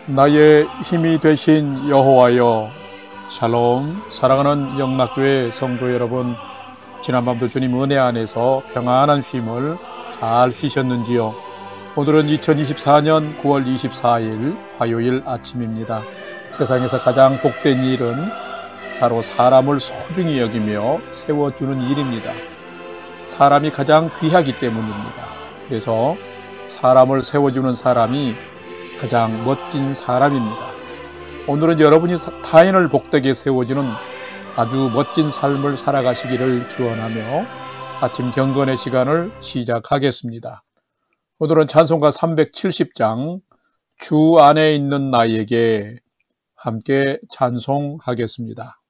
나의 힘이 되신 여호와여, 샬롬. 사랑하는 영락교회 성도 여러분, 지난밤도 주님 은혜 안에서 평안한 쉼을 잘 쉬셨는지요? 오늘은 2024년 9월 24일 화요일 아침입니다. 세상에서 가장 복된 일은 바로 사람을 소중히 여기며 세워주는 일입니다. 사람이 가장 귀하기 때문입니다. 그래서 사람을 세워주는 사람이 가장 멋진 사람입니다. 오늘은 여러분이 타인을 복되게 세워주는 아주 멋진 삶을 살아가시기를 기원하며 아침 경건의 시간을 시작하겠습니다. 오늘은 찬송가 370장 주 안에 있는 나에게 함께 찬송하겠습니다.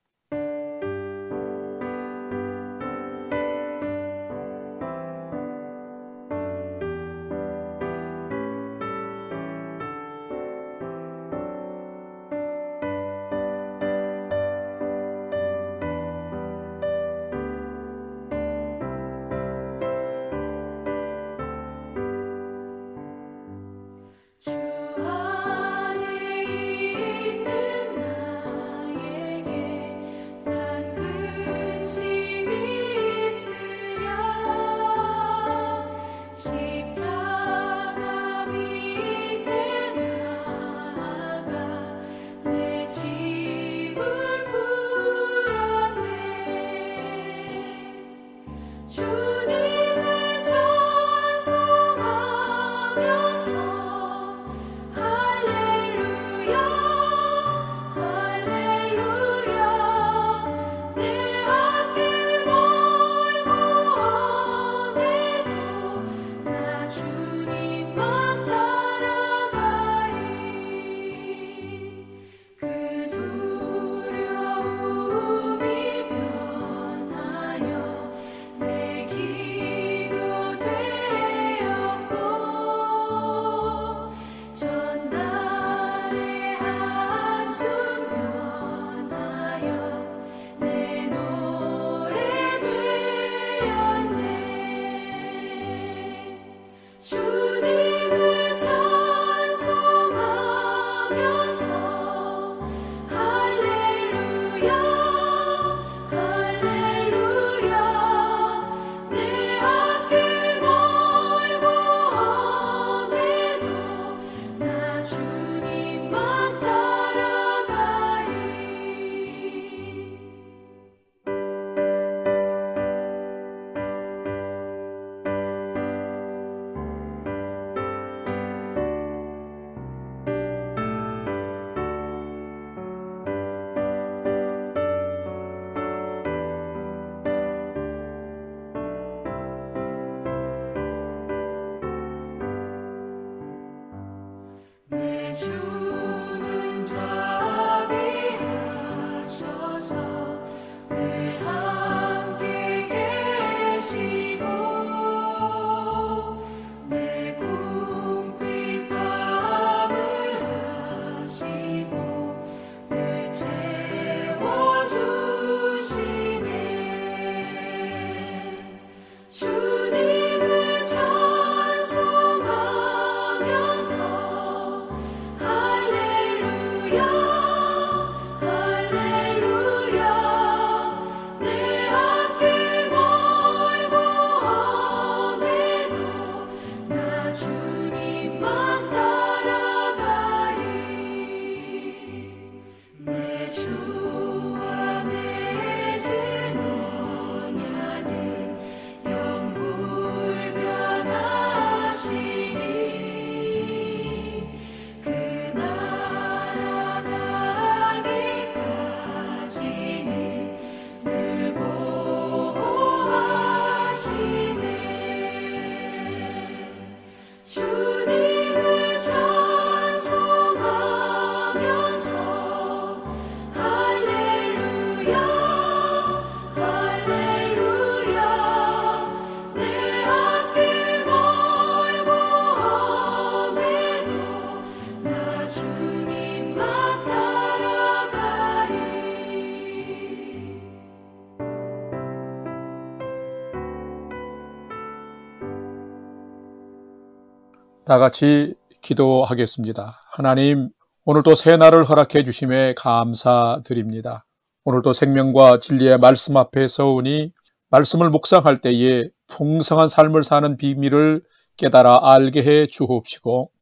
다 같이 기도하겠습니다. 하나님, 오늘도 새 날을 허락해 주심에 감사드립니다. 오늘도 생명과 진리의 말씀 앞에 서오니 말씀을 묵상할 때에 풍성한 삶을 사는 비밀을 깨달아 알게 해 주옵시고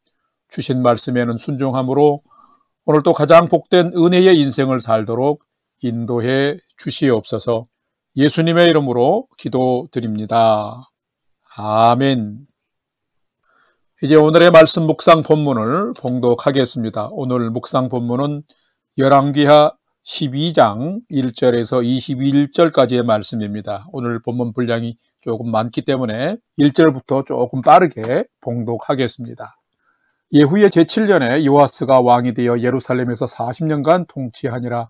주신 말씀에는 순종함으로 오늘도 가장 복된 은혜의 인생을 살도록 인도해 주시옵소서. 예수님의 이름으로 기도드립니다. 아멘. 이제 오늘의 말씀 묵상 본문을 봉독하겠습니다. 오늘 묵상 본문은 열왕기하 12장 1절에서 21절까지의 말씀입니다. 오늘 본문 분량이 조금 많기 때문에 1절부터 조금 빠르게 봉독하겠습니다. 예후의 제7년에 요아스가 왕이 되어 예루살렘에서 40년간 통치하니라.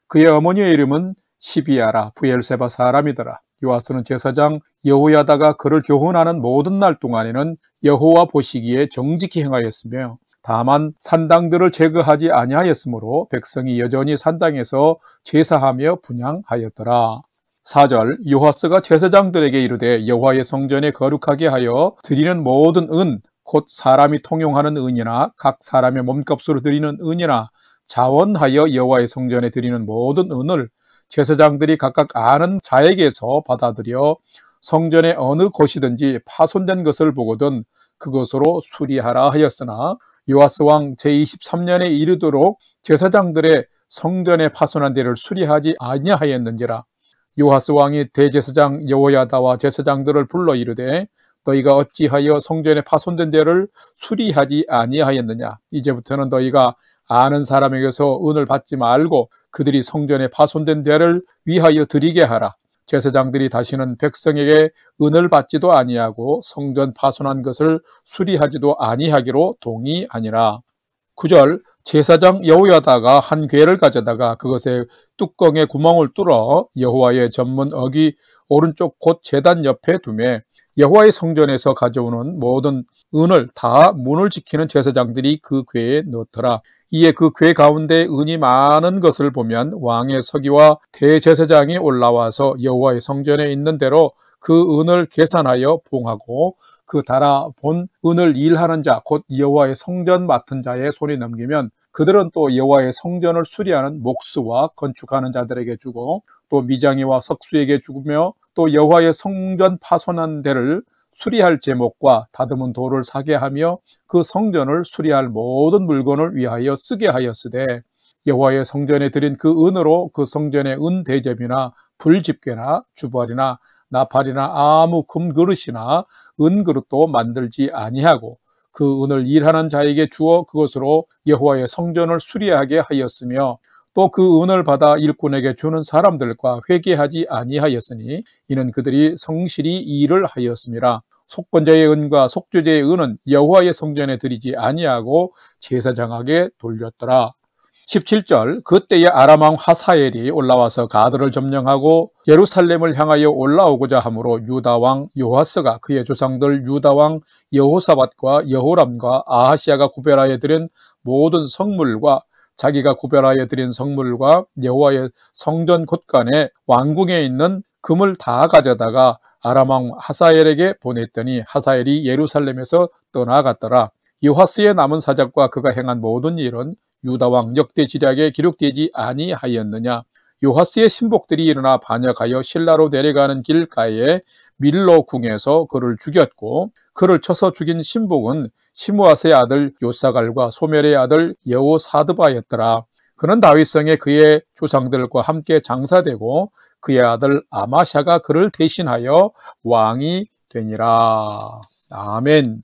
그의 어머니의 이름은 시비아라 브엘세바 사람이더라. 요아스는 제사장 여호야다가 그를 교훈하는 모든 날 동안에는 여호와 보시기에 정직히 행하였으며 다만 산당들을 제거하지 아니하였으므로 백성이 여전히 산당에서 제사하며 분향하였더라. 4절 요아스가 제사장들에게 이르되 여호와의 성전에 거룩하게 하여 드리는 모든 은 곧 사람이 통용하는 은이나 각 사람의 몸값으로 드리는 은이나 자원하여 여호와의 성전에 드리는 모든 은을 제사장들이 각각 아는 자에게서 받아들여 성전의 어느 곳이든지 파손된 것을 보거든 그것으로 수리하라 하였으나 요아스 왕 제23년에 이르도록 제사장들의 성전에 파손한 데를 수리하지 아니하였는지라. 요아스 왕이 대제사장 여호야다와 제사장들을 불러 이르되 너희가 어찌하여 성전에 파손된 데를 수리하지 아니하였느냐. 이제부터는 너희가 아는 사람에게서 은을 받지 말고 그들이 성전에 파손된 데를 위하여 드리게 하라. 제사장들이 다시는 백성에게 은을 받지도 아니하고 성전 파손한 것을 수리하지도 아니하기로 동의하니라. 9절 제사장 여호야다가 한 궤를 가져다가 그것에 뚜껑에 구멍을 뚫어 여호와의 전문 어기 오른쪽 곧 제단 옆에 두매 여호와의 성전에서 가져오는 모든 은을 다 문을 지키는 제사장들이 그 궤에 넣더라. 이에 그 궤 가운데 은이 많은 것을 보면 왕의 서기와 대제사장이 올라와서 여호와의 성전에 있는 대로 그 은을 계산하여 봉하고 그 달아 본 은을 일하는 자 곧 여호와의 성전 맡은 자의 손에 넘기면 그들은 또 여호와의 성전을 수리하는 목수와 건축하는 자들에게 주고 또 미장이와 석수에게 주며 또 여호와의 성전 파손한 데를 수리할 제목과 다듬은 돌을 사게 하며 그 성전을 수리할 모든 물건을 위하여 쓰게 하였으되 여호와의 성전에 드린 그 은으로 그 성전의 은 대접이나 불집게나 주벌이나 나팔이나 아무 금그릇이나 은그릇도 만들지 아니하고 그 은을 일하는 자에게 주어 그것으로 여호와의 성전을 수리하게 하였으며 또 그 은을 받아 일꾼에게 주는 사람들과 회개하지 아니하였으니 이는 그들이 성실히 일을 하였음이라. 속건자의 은과 속죄제의 은은 여호와의 성전에 드리지 아니하고 제사장에게 돌렸더라. 17절 그때에 아람 왕 하사엘이 올라와서 가드를 점령하고 예루살렘을 향하여 올라오고자 하므로 유다 왕 요아스가 그의 조상들 유다 왕 여호사밧과 여호람과 아하시아가 구별하여 드린 모든 성물과 자기가 구별하여 드린 성물과 여호와의 성전 곳간에 왕궁에 있는 금을 다 가져다가 아람 왕 하사엘에게 보냈더니 하사엘이 예루살렘에서 떠나갔더라. 요아스의 남은 사적과 그가 행한 모든 일은 유다 왕 역대지략에 기록되지 아니하였느냐. 요아스의 신복들이 일어나 반역하여 실라로 내려가는 길가에 밀로 궁에서 그를 죽였고 그를 쳐서 죽인 신복은 시므아스의 아들 요사갈과 소멜의 아들 여호사드바였더라. 그는 다윗성에 그의 조상들과 함께 장사되고 그의 아들 아마샤가 그를 대신하여 왕이 되니라. 아멘.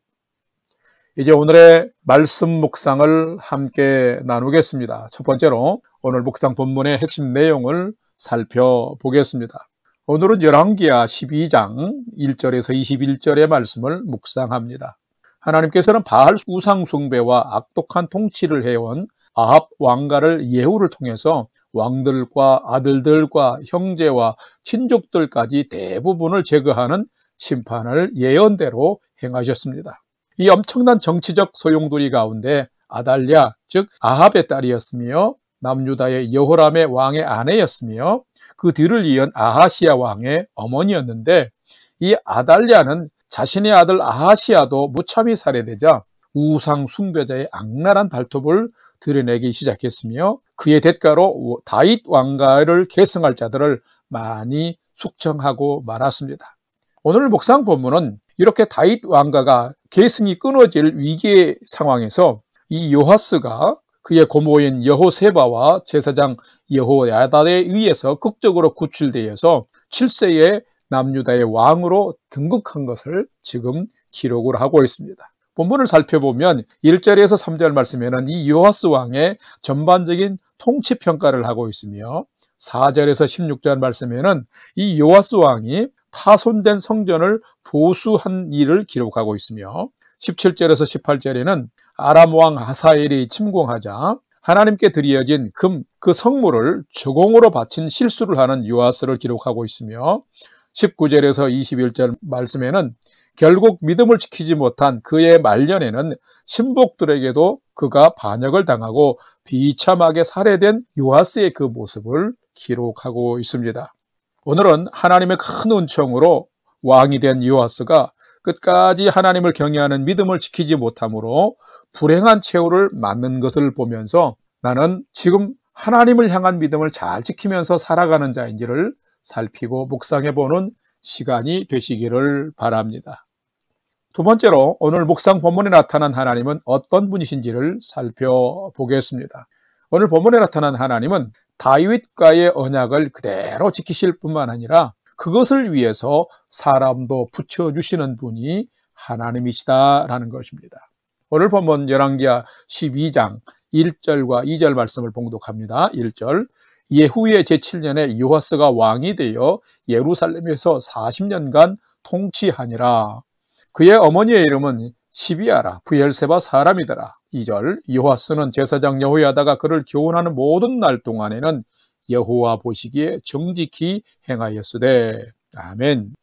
이제 오늘의 말씀 묵상을 함께 나누겠습니다. 첫 번째로 오늘 묵상 본문의 핵심 내용을 살펴보겠습니다. 오늘은 열왕기하 12장 1절에서 21절의 말씀을 묵상합니다. 하나님께서는 바알 우상 숭배와 악독한 통치를 해온 아합 왕가를 예후를 통해서 왕들과 아들들과 형제와 친족들까지 대부분을 제거하는 심판을 예언대로 행하셨습니다. 이 엄청난 정치적 소용돌이 가운데 아달랴, 즉 아합의 딸이었으며 남유다의 여호람의 왕의 아내였으며 그 뒤를 이은 아하시아 왕의 어머니였는데 이 아달랴는 자신의 아들 아하시아도 무참히 살해되자 우상 숭배자의 악랄한 발톱을 드러내기 시작했으며 그의 대가로 다윗 왕가를 계승할 자들을 많이 숙청하고 말았습니다. 오늘 묵상 본문은 이렇게 다윗 왕가가 계승이 끊어질 위기의 상황에서 이 요하스가 그의 고모인 여호세바와 제사장 여호야다에 의해서 극적으로 구출되어서 7세의 남유다의 왕으로 등극한 것을 지금 기록을 하고 있습니다. 본문을 살펴보면 1절에서 3절 말씀에는 이 요하스 왕의 전반적인 통치 평가를 하고 있으며 4절에서 16절 말씀에는 이 요하스 왕이 파손된 성전을 보수한 일을 기록하고 있으며 17절에서 18절에는 아람 왕 하사엘이 침공하자 하나님께 드려진 금, 그 성물을 저공으로 바친 실수를 하는 요하스를 기록하고 있으며 19절에서 21절 말씀에는 결국 믿음을 지키지 못한 그의 말년에는 신복들에게도 그가 반역을 당하고 비참하게 살해된 요하스의 그 모습을 기록하고 있습니다. 오늘은 하나님의 큰 은총으로 왕이 된 요하스가 끝까지 하나님을 경외하는 믿음을 지키지 못함으로 불행한 최후를 맞는 것을 보면서 나는 지금 하나님을 향한 믿음을 잘 지키면서 살아가는 자인지를 살피고 묵상해보는 시간이 되시기를 바랍니다. 두 번째로 오늘 묵상 본문에 나타난 하나님은 어떤 분이신지를 살펴보겠습니다. 오늘 본문에 나타난 하나님은 다윗과의 언약을 그대로 지키실 뿐만 아니라 그것을 위해서 사람도 붙여주시는 분이 하나님이시다라는 것입니다. 오늘 본문 열왕기하 12장 1절과 2절 말씀을 봉독합니다. 1절 예후의 제7년에 요하스가 왕이 되어 예루살렘에서 40년간 통치하니라. 그의 어머니의 이름은 시비아라 브엘세바 사람이더라. 2절 요하스는 제사장 여호야다가 그를 교훈하는 모든 날 동안에는 여호와 보시기에 정직히 행하였으되. 아멘.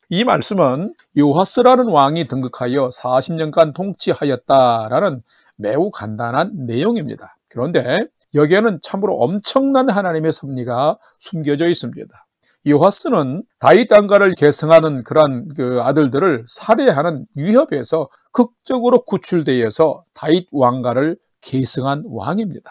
이 말씀은 요하스라는 왕이 등극하여 40년간 통치하였다라는 매우 간단한 내용입니다. 그런데 여기에는 참으로 엄청난 하나님의 섭리가 숨겨져 있습니다. 요하스는 다윗 왕가를 계승하는 그러한 아들들을 살해하는 위협에서 극적으로 구출되어서 다윗 왕가를 계승한 왕입니다.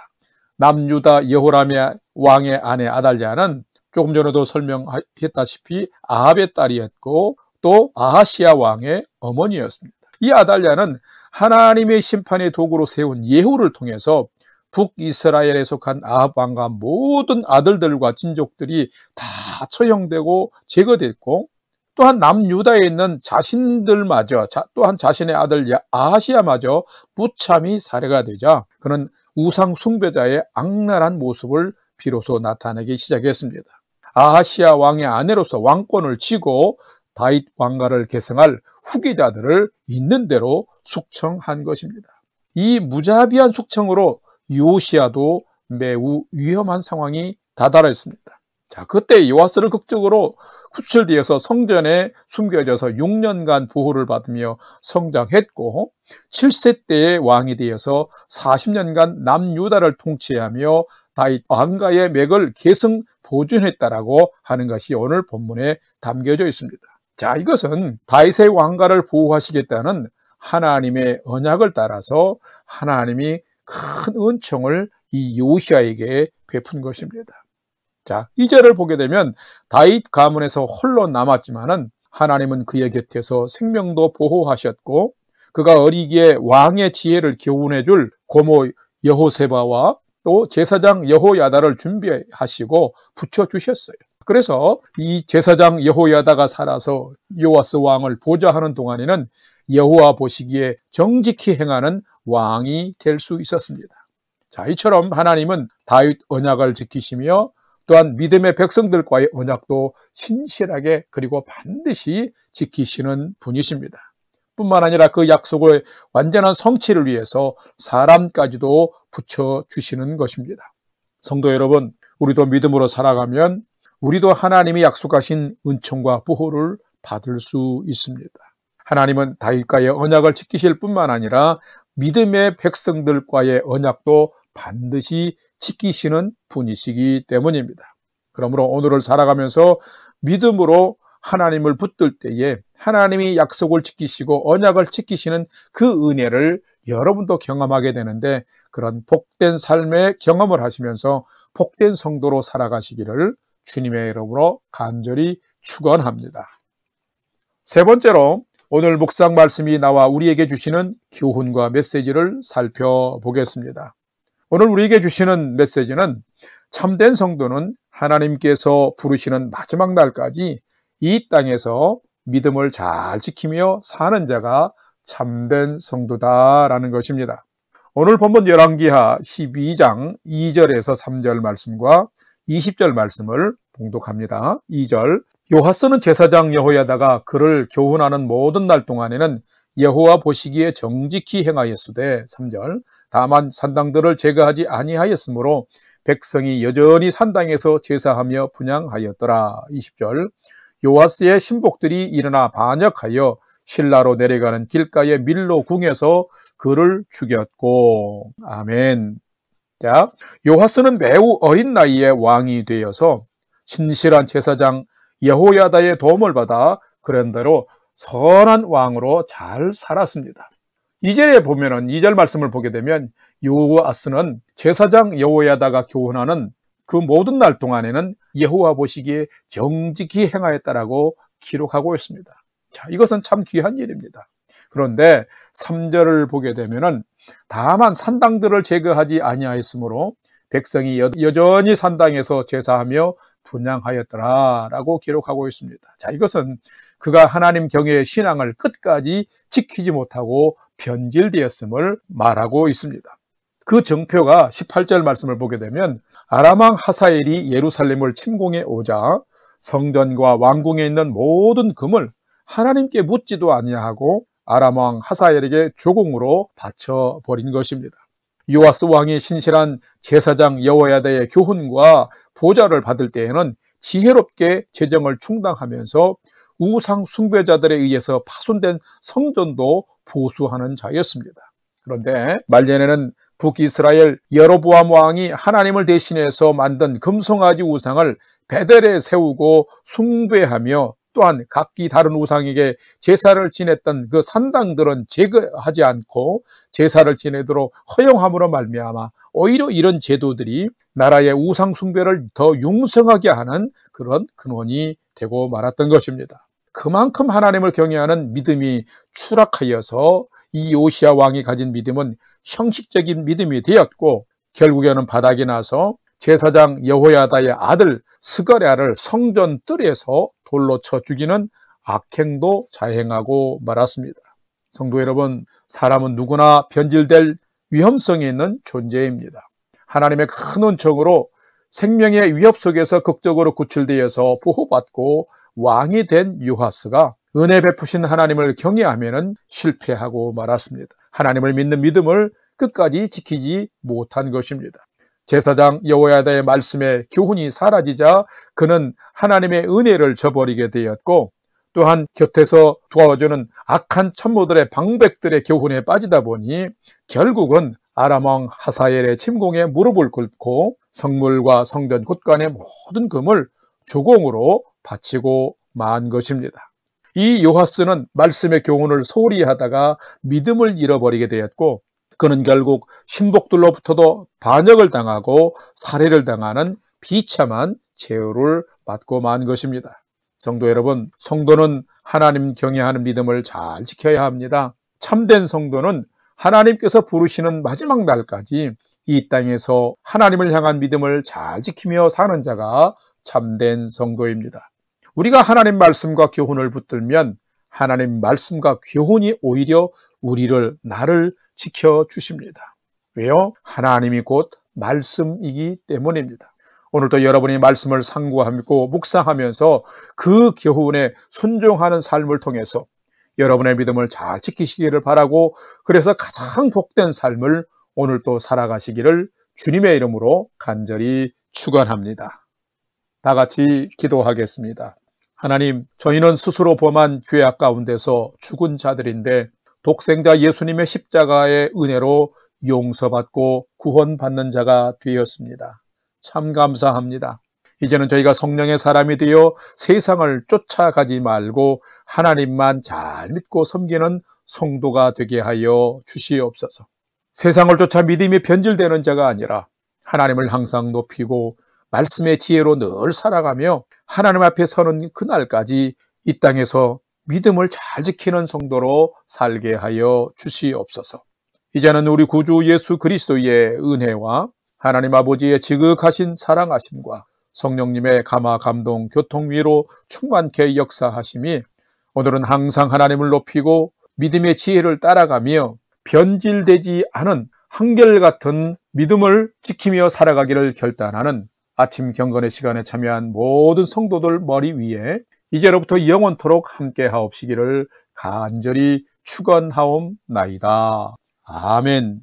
남유다 여호람의 왕의 아내 아달랴는 조금 전에도 설명했다시피 아합의 딸이었고 또 아하시아 왕의 어머니였습니다. 이 아달랴는 하나님의 심판의 도구로 세운 예후를 통해서 북이스라엘에 속한 아합 왕과 모든 아들들과 친족들이 다 처형되고 제거됐고 또한 남유다에 있는 자신들마저 또한 자신의 아들 아하시아마저 무참히 살해가 되자 그는 우상 숭배자의 악랄한 모습을 비로소 나타내기 시작했습니다. 아하시아 왕의 아내로서 왕권을 쥐고 다윗 왕가를 계승할 후계자들을 있는 대로 숙청한 것입니다. 이 무자비한 숙청으로 요시야도 매우 위험한 상황이 다다랐습니다. 자, 그때 요하스를 극적으로 구출되어서 성전에 숨겨져서 6년간 보호를 받으며 성장했고 7세 때의 왕이 되어서 40년간 남유다를 통치하며 다윗 왕가의 맥을 계승 보존했다라고 하는 것이 오늘 본문에 담겨져 있습니다. 자, 이것은 다윗의 왕가를 보호하시겠다는 하나님의 언약을 따라서 하나님이 큰 은총을 이 요시야에게 베푼 것입니다. 자, 2절을 보게 되면 다윗 가문에서 홀로 남았지만은 하나님은 그의 곁에서 생명도 보호하셨고 그가 어리기에 왕의 지혜를 교훈해 줄 고모 여호세바와 또 제사장 여호야다를 준비하시고 붙여주셨어요. 그래서 이 제사장 여호야다가 살아서 요하스 왕을 보좌하는 동안에는 여호와 보시기에 정직히 행하는 왕이 될 수 있었습니다. 자, 이처럼 하나님은 다윗 언약을 지키시며 또한 믿음의 백성들과의 언약도 신실하게 그리고 반드시 지키시는 분이십니다. 뿐만 아니라 그 약속의 완전한 성취를 위해서 사람까지도 붙여주시는 것입니다. 성도 여러분, 우리도 믿음으로 살아가면 우리도 하나님이 약속하신 은총과 보호를 받을 수 있습니다. 하나님은 다윗과의 언약을 지키실 뿐만 아니라 믿음의 백성들과의 언약도 반드시 지키시는 분이시기 때문입니다. 그러므로 오늘을 살아가면서 믿음으로 하나님을 붙들 때에 하나님이 약속을 지키시고 언약을 지키시는 그 은혜를 여러분도 경험하게 되는데 그런 복된 삶의 경험을 하시면서 복된 성도로 살아가시기를 주님의 이름으로 간절히 축원합니다. 세 번째로 오늘 묵상 말씀이 나와 우리에게 주시는 교훈과 메시지를 살펴보겠습니다. 오늘 우리에게 주시는 메시지는 참된 성도는 하나님께서 부르시는 마지막 날까지 이 땅에서 믿음을 잘 지키며 사는 자가 참된 성도다라는 것입니다. 오늘 본문 열왕기하 12장 2절에서 3절 말씀과 20절 말씀을 봉독합니다. 2절, 요하스는 제사장 여호야다가 그를 교훈하는 모든 날 동안에는 여호와 보시기에 정직히 행하였으되 3절, 다만 산당들을 제거하지 아니하였으므로 백성이 여전히 산당에서 제사하며 분향하였더라. 20절, 요하스의 신복들이 일어나 반역하여 실라로 내려가는 길가의 밀로 궁에서 그를 죽였고. 아멘. 자, 요하스는 매우 어린 나이에 왕이 되어서 신실한 제사장 여호야다의 도움을 받아 그런대로 선한 왕으로 잘 살았습니다. 2절에 보면은 2절 말씀을 보게 되면 요하스는 제사장 여호야다가 교훈하는 그 모든 날 동안에는 여호와 보시기에 정직히 행하였다라고 기록하고 있습니다. 자, 이것은 참 귀한 일입니다. 그런데 3절을 보게 되면은 다만 산당들을 제거하지 아니하였으므로 백성이 여전히 산당에서 제사하며 분향하였더라라고 기록하고 있습니다. 자, 이것은 그가 하나님 경외의 신앙을 끝까지 지키지 못하고 변질되었음을 말하고 있습니다. 그 정표가 18절 말씀을 보게 되면 아람 왕 하사엘이 예루살렘을 침공해 오자 성전과 왕궁에 있는 모든 금을 하나님께 묻지도 아니하고 아람 왕 하사엘에게 조공으로 바쳐버린 것입니다. 요아스 왕이 신실한 제사장 여호야다의 교훈과 보좌를 받을 때에는 지혜롭게 재정을 충당하면서 우상 숭배자들에 의해서 파손된 성전도 보수하는 자였습니다. 그런데 말년에는 북이스라엘 여로보암 왕이 하나님을 대신해서 만든 금송아지 우상을 베델에 세우고 숭배하며 또한 각기 다른 우상에게 제사를 지냈던 그 산당들은 제거하지 않고 제사를 지내도록 허용함으로 말미암아 오히려 이런 제도들이 나라의 우상 숭배를 더 융성하게 하는 그런 근원이 되고 말았던 것입니다. 그만큼 하나님을 경외하는 믿음이 추락하여서 이 요시야 왕이 가진 믿음은 형식적인 믿음이 되었고 결국에는 바닥이 나서 제사장 여호야다의 아들 스가랴를 성전 뜰에서 돌로 쳐 죽이는 악행도 자행하고 말았습니다. 성도 여러분, 사람은 누구나 변질될 위험성이 있는 존재입니다. 하나님의 큰 은총으로 생명의 위협 속에서 극적으로 구출되어서 보호받고 왕이 된 요하스가 은혜 베푸신 하나님을 경외하면은 실패하고 말았습니다. 하나님을 믿는 믿음을 끝까지 지키지 못한 것입니다. 제사장 여호야다의 말씀에 교훈이 사라지자 그는 하나님의 은혜를 저버리게 되었고 또한 곁에서 도와주는 악한 천모들의 방백들의 교훈에 빠지다 보니 결국은 아람 왕 하사엘의 침공에 무릎을 꿇고 성물과 성전 곳간의 모든 금을 조공으로 바치고 만 것입니다. 이 요하스는 말씀의 교훈을 소홀히 하다가 믿음을 잃어버리게 되었고 그는 결국 신복들로부터도 반역을 당하고 살해를 당하는 비참한 죄를 받고 만 것입니다. 성도 여러분, 성도는 하나님 경외하는 믿음을 잘 지켜야 합니다. 참된 성도는 하나님께서 부르시는 마지막 날까지 이 땅에서 하나님을 향한 믿음을 잘 지키며 사는 자가 참된 성도입니다. 우리가 하나님 말씀과 교훈을 붙들면 하나님 말씀과 교훈이 오히려 나를 지켜주십니다. 왜요? 하나님이 곧 말씀이기 때문입니다. 오늘도 여러분이 말씀을 상고하고 묵상하면서 그 교훈에 순종하는 삶을 통해서 여러분의 믿음을 잘 지키시기를 바라고 그래서 가장 복된 삶을 오늘도 살아가시기를 주님의 이름으로 간절히 축원합니다. 다 같이 기도하겠습니다. 하나님, 저희는 스스로 범한 죄악 가운데서 죽은 자들인데 독생자 예수님의 십자가의 은혜로 용서받고 구원받는 자가 되었습니다. 참 감사합니다. 이제는 저희가 성령의 사람이 되어 세상을 쫓아가지 말고 하나님만 잘 믿고 섬기는 성도가 되게 하여 주시옵소서. 세상을 쫓아 믿음이 변질되는 자가 아니라 하나님을 항상 높이고 말씀의 지혜로 늘 살아가며 하나님 앞에 서는 그날까지 이 땅에서 믿음을 잘 지키는 성도로 살게 하여 주시옵소서. 이제는 우리 구주 예수 그리스도의 은혜와 하나님 아버지의 지극하신 사랑하심과 성령님의 감화 감동 교통위로 충만케 역사하심이 오늘은 항상 하나님을 높이고 믿음의 지혜를 따라가며 변질되지 않은 한결같은 믿음을 지키며 살아가기를 결단하는 아침 경건의 시간에 참여한 모든 성도들 머리 위에 이제로부터 영원토록 함께 하옵시기를 간절히 축원하옵나이다. 아멘.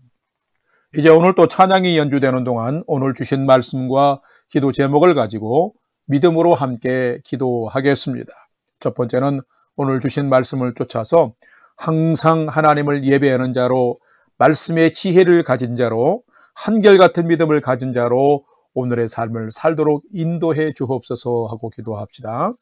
이제 오늘 또 찬양이 연주되는 동안 오늘 주신 말씀과 기도 제목을 가지고 믿음으로 함께 기도하겠습니다. 첫 번째는 오늘 주신 말씀을 쫓아서 항상 하나님을 예배하는 자로 말씀의 지혜를 가진 자로 한결같은 믿음을 가진 자로 오늘의 삶을 살도록 인도해 주옵소서 하고 기도합시다.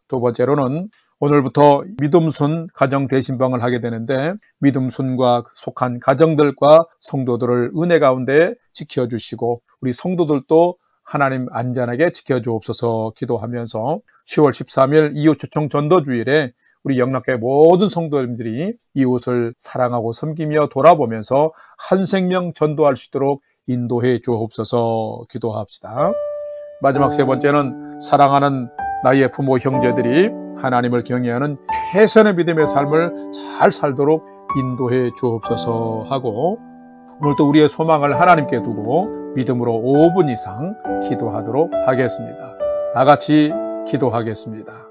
두 번째로는 오늘부터 믿음순 가정 대신방을 하게 되는데 믿음순과 속한 가정들과 성도들을 은혜 가운데 지켜주시고 우리 성도들도 하나님 안전하게 지켜주옵소서 기도하면서 10월 13일 이웃초청 전도주일에 우리 영락교회 모든 성도님들이 이웃을 사랑하고 섬기며 돌아보면서 한 생명 전도할 수 있도록 인도해 주옵소서 기도합시다. 마지막 세 번째는 사랑하는 나의 부모 형제들이 하나님을 경외하는 최선의 믿음의 삶을 잘 살도록 인도해 주옵소서 하고 오늘도 우리의 소망을 하나님께 두고 믿음으로 5분 이상 기도하도록 하겠습니다. 다 같이 기도하겠습니다.